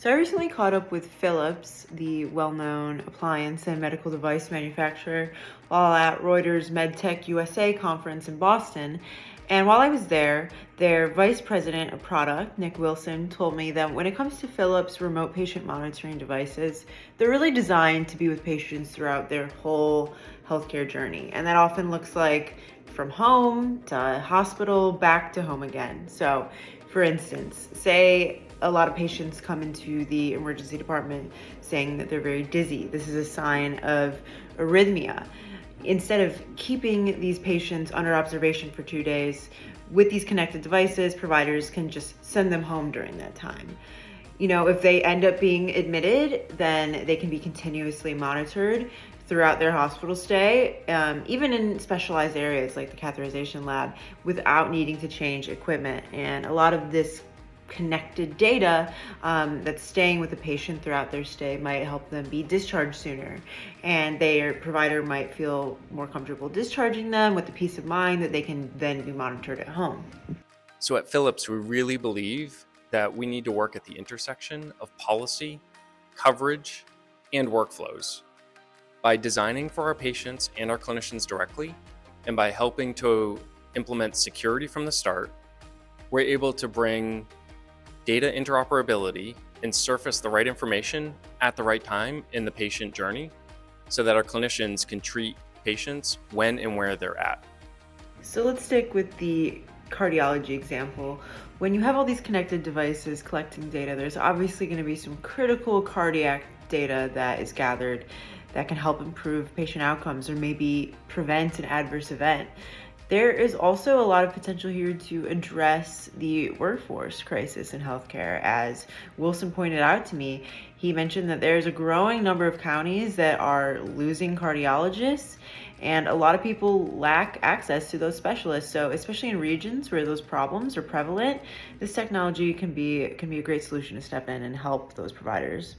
So I recently caught up with Philips, the well-known appliance and medical device manufacturer, while at Reuters MedTech USA conference in Boston. And while I was there, their vice president of product, Nick Wilson, told me that when it comes to Philips remote patient monitoring devices, they're really designed to be with patients throughout their whole healthcare journey. And that often looks like from home to hospital, back to home again. So, for instance, say a lot of patients come into the emergency department saying that they're very dizzy. This is a sign of arrhythmia. Instead of keeping these patients under observation for 2 days, with these connected devices, providers can just send them home during that time. If they end up being admitted, then they can be continuously monitored throughout their hospital stay, even in specialized areas like the catheterization lab, without needing to change equipment. And a lot of this connected data that's staying with the patient throughout their stay might help them be discharged sooner. And their provider might feel more comfortable discharging them with the peace of mind that they can then be monitored at home. So at Philips, we really believe that we need to work at the intersection of policy, coverage, and workflows. By designing for our patients and our clinicians directly, and by helping to implement security from the start, we're able to bring data interoperability and surface the right information at the right time in the patient journey so that our clinicians can treat patients when and where they're at. So let's stick with the cardiology example. When you have all these connected devices collecting data, there's obviously going to be some critical cardiac data that is gathered that can help improve patient outcomes or maybe prevent an adverse event. There is also a lot of potential here to address the workforce crisis in healthcare. As Wilson pointed out to me, he mentioned that there's a growing number of counties that are losing cardiologists, and a lot of people lack access to those specialists. So, especially in regions where those problems are prevalent, this technology can be a great solution to step in and help those providers.